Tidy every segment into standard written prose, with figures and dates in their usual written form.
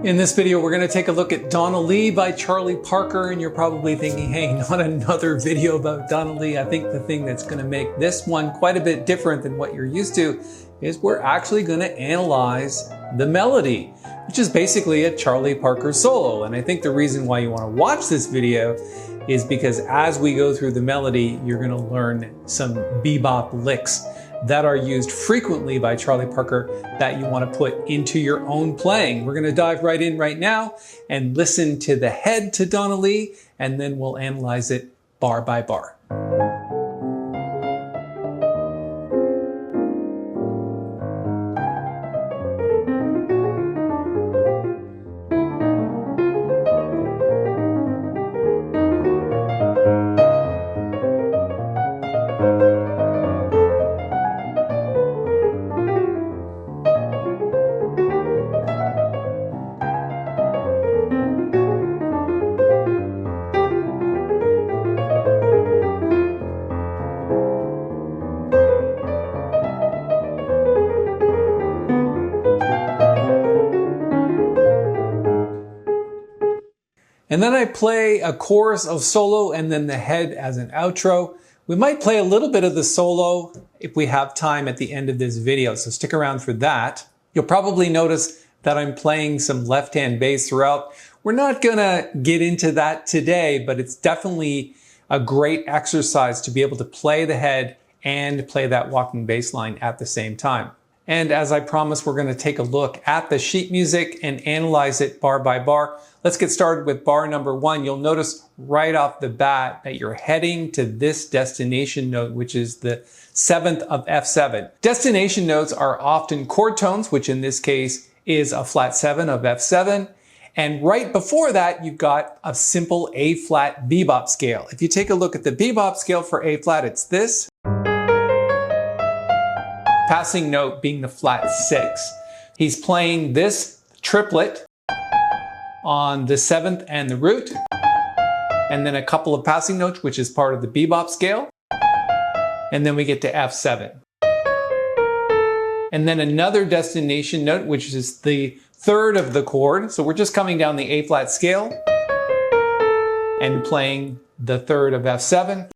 In this video, we're going to take a look at Donna Lee by Charlie Parker, and you're probably thinking, hey, not another video about Donna Lee. I think the thing that's going to make this one quite a bit different than what you're used to is we're actually going to analyze the melody, which is basically a Charlie Parker solo. And I think the reason why you want to watch this video is because as we go through the melody, you're going to learn some bebop licks that are used frequently by Charlie Parker that you want to put into your own playing. We're going to dive right in right now and listen to the head to Donna Lee, and then we'll analyze it bar by bar. And then I play a chorus of solo and then the head as an outro. We might play a little bit of the solo if we have time at the end of this video, so stick around for that. You'll probably notice that I'm playing some left-hand bass throughout. We're not gonna get into that today, but it's definitely a great exercise to be able to play the head and play that walking bass line at the same time. And as I promised, we're going to take a look at the sheet music and analyze it bar by bar. Let's get started with bar number one. You'll notice right off the bat that you're heading to this destination note, which is the 7th of F7. Destination notes are often chord tones, which in this case is a flat 7 of F7. And right before that, you've got a simple A flat bebop scale. If you take a look at the bebop scale for A flat, it's this. Passing note being the flat 6. He's playing this triplet on the 7th and the root, and then a couple of passing notes, which is part of the bebop scale, and then we get to F7. And then another destination note, which is the 3rd of the chord. So we're just coming down the A flat scale and playing the 3rd of F7.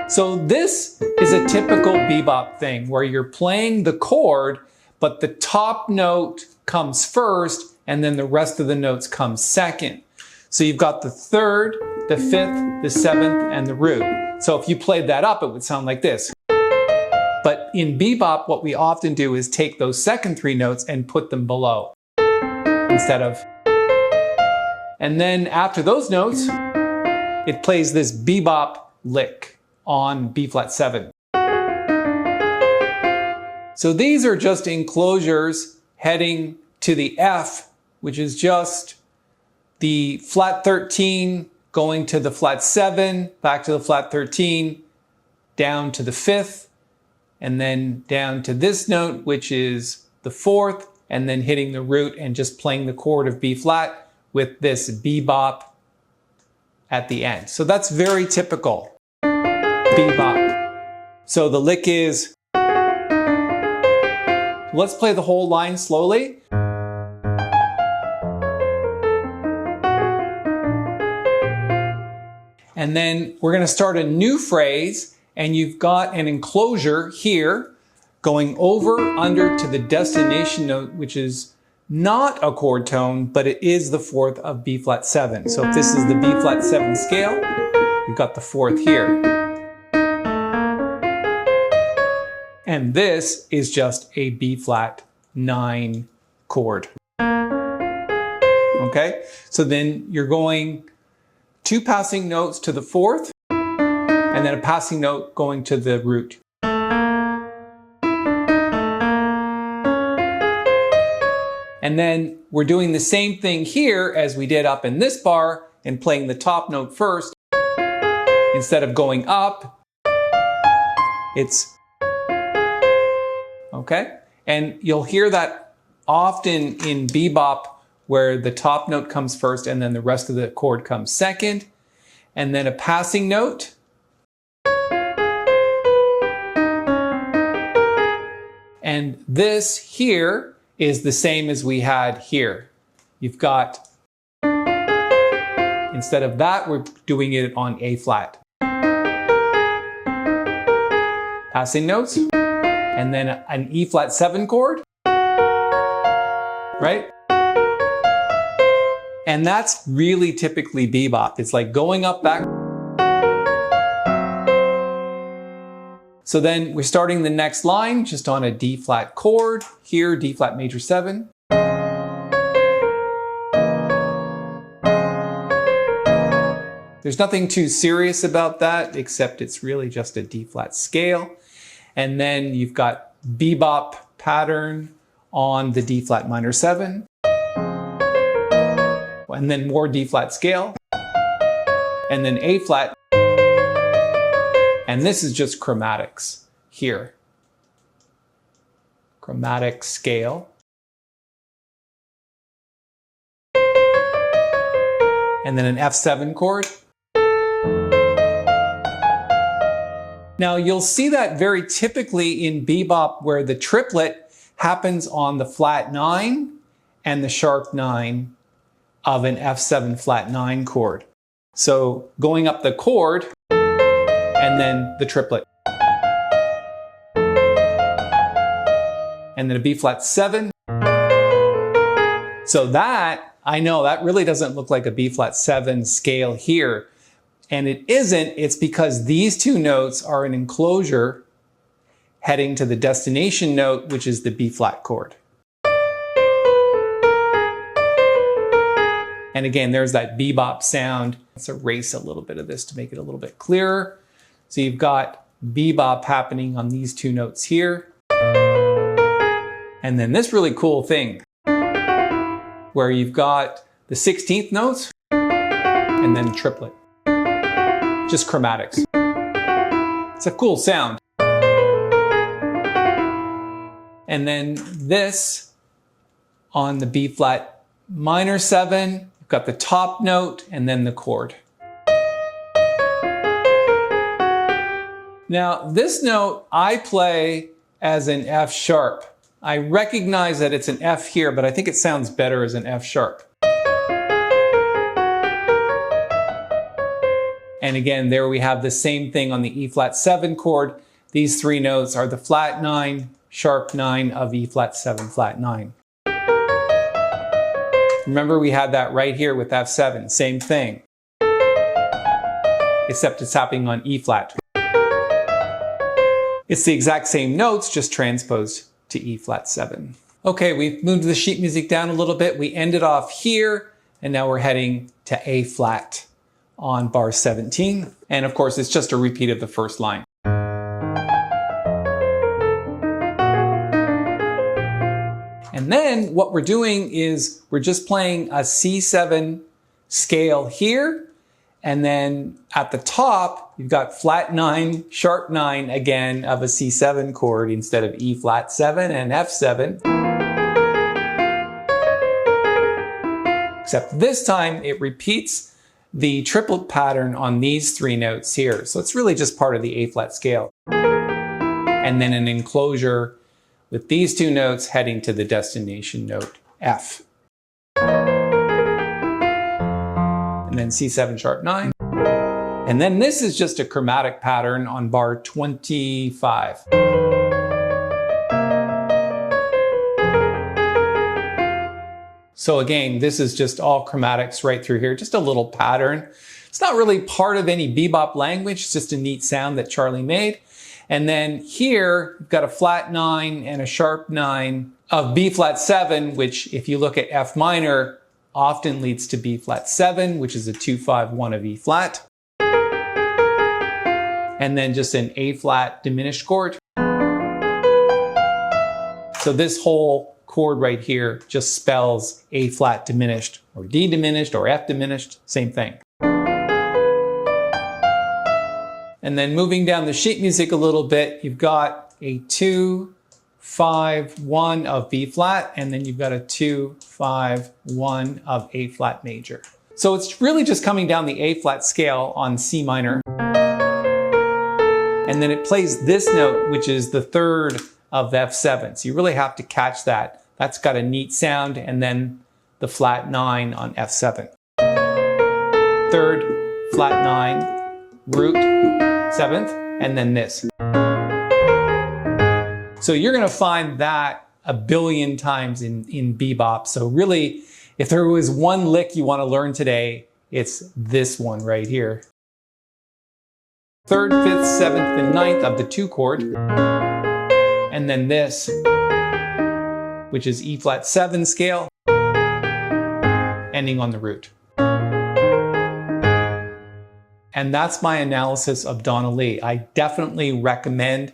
So this is a typical bebop thing where you're playing the chord, but the top note comes first and then the rest of the notes come second. So you've got the 3rd, the 5th, the 7th, and the root. So if you played that up, it would sound like this. But in bebop, what we often do is take those second 3 notes and put them below instead of. And then after those notes, it plays this bebop lick on B flat 7. So these are just enclosures heading to the F, which is just the flat 13 going to the flat 7, back to the flat 13, down to the 5th, and then down to this note, which is the 4th, and then hitting the root and just playing the chord of B flat with this bebop at the end. So that's very typical. Bebop. So the lick is, let's play the whole line slowly. And then we're going to start a new phrase, and you've got an enclosure here going over under to the destination note, which is not a chord tone, but it is the 4th of B flat 7. So if this is the B flat 7 scale, we've got the 4th here. And this is just a B flat 9 chord. Okay, so then you're going 2 passing notes to the 4th, and then a passing note going to the root. And then we're doing the same thing here as we did up in this bar and playing the top note first. Instead of going up, it's okay? And you'll hear that often in bebop where the top note comes first and then the rest of the chord comes second. And then a passing note. And this here is the same as we had here. you've got, instead of that, we're doing it on A flat. Passing notes, and then an E flat 7 chord, right? And that's really typically bebop. It's like going up that. So then we're starting the next line just on a D flat chord. Here, D flat major 7. There's nothing too serious about that, except it's really just a D flat scale. And then you've got bebop pattern on the D flat minor 7. And then more D flat scale. And then A flat. And this is just chromatics here. Chromatic scale. And then an F7 chord. Now you'll see that very typically in bebop where the triplet happens on the flat 9 and the sharp 9 of an F7 flat 9 chord. So going up the chord and then the triplet. And then a B flat 7. So that, I know that really doesn't look like a B flat 7 scale here. And it isn't, it's because these two notes are an enclosure heading to the destination note, which is the B flat chord. And again, there's that bebop sound. Let's erase a little bit of this to make it a little bit clearer. So you've got bebop happening on these two notes here. And then this really cool thing where you've got the 16th notes and then triplet. Just chromatics. It's a cool sound. And then this on the B flat minor 7, you've got the top note and then the chord. Now this note I play as an F sharp. I recognize that it's an F here, but I think it sounds better as an F sharp. And again, there we have the same thing on the E flat 7 chord. These three notes are the flat 9, sharp 9 of E flat 7 flat 9. Remember we had that right here with F7, same thing. Except it's happening on E flat. It's the exact same notes, just transposed to E flat 7. Okay, we've moved the sheet music down a little bit. We ended off here, and now we're heading to A flat on bar 17. And of course, it's just a repeat of the first line. And then what we're doing is we're just playing a C7 scale here. And then at the top, you've got flat 9, sharp 9 again of a C7 chord instead of E flat 7 and F7. Except this time it repeats the triplet pattern on these three notes here. So it's really just part of the A flat scale. And then an enclosure with these two notes heading to the destination note F. And then C7 sharp 9. And then this is just a chromatic pattern on bar 25. So again, this is just all chromatics right through here, just a little pattern. It's not really part of any bebop language, it's just a neat sound that Charlie made. And then here, you've got a flat 9 and a sharp 9 of B flat 7, which if you look at F minor, often leads to B flat 7, which is a 2-5-1 of E flat. And then just an A flat diminished chord. So this whole chord right here just spells A flat diminished, or D diminished, or F diminished, same thing. And then moving down the sheet music a little bit, you've got a 2-5-1 of B flat, and then you've got a 2-5-1 of A flat major. So it's really just coming down the A flat scale on C minor. And then it plays this note, which is the third of F7. So you really have to catch that. That's got a neat sound. And then the flat 9 on F7. 3rd, flat 9, root, 7th, and then this. So you're going to find that a billion times in bebop. So really, if there was one lick you want to learn today, it's this one right here. 3rd, 5th, 7th, and 9th of the 2 chord. And then this, which is E flat 7 scale, ending on the root. And that's my analysis of Donna Lee. I definitely recommend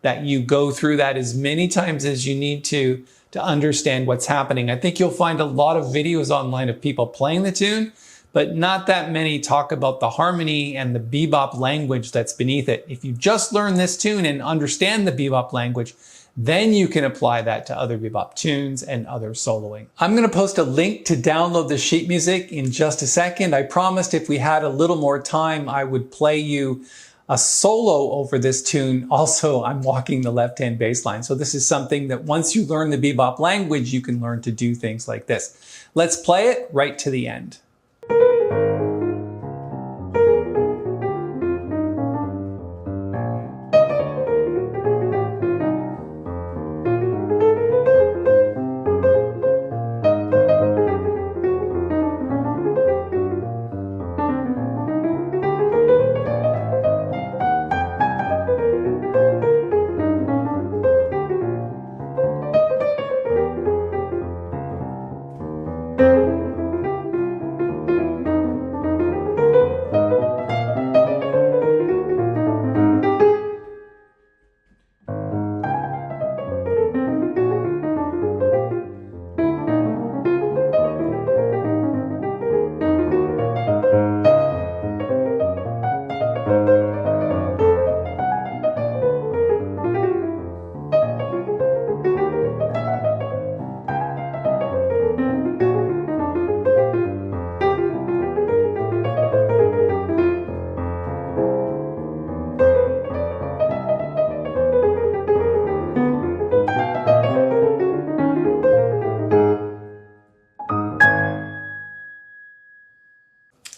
that you go through that as many times as you need to understand what's happening. I think you'll find a lot of videos online of people playing the tune, but not that many talk about the harmony and the bebop language that's beneath it. If you just learn this tune and understand the bebop language, then you can apply that to other bebop tunes and other soloing. I'm going to post a link to download the sheet music in just a second. I promised if we had a little more time, I would play you a solo over this tune. Also, I'm walking the left-hand bass line. So this is something that once you learn the bebop language, you can learn to do things like this. Let's play it right to the end.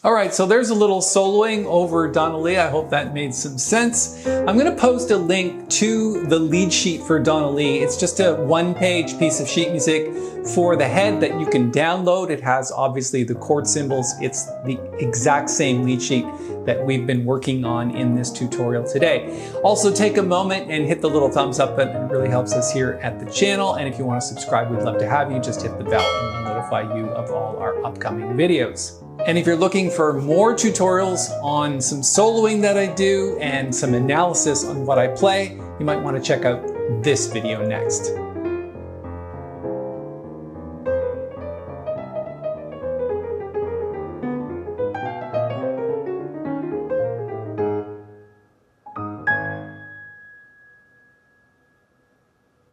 All right, so there's a little soloing over Donna Lee. I hope that made some sense. I'm going to post a link to the lead sheet for Donna Lee. It's just a one-page piece of sheet music for the head that you can download. It has obviously the chord symbols. It's the exact same lead sheet that we've been working on in this tutorial today. Also take a moment and hit the little thumbs up button. It really helps us here at the channel. And if you want to subscribe, we'd love to have you. Just hit the bell and we'll notify you of all our upcoming videos. And if you're looking for more tutorials on some soloing that I do and some analysis on what I play, you might want to check out this video next.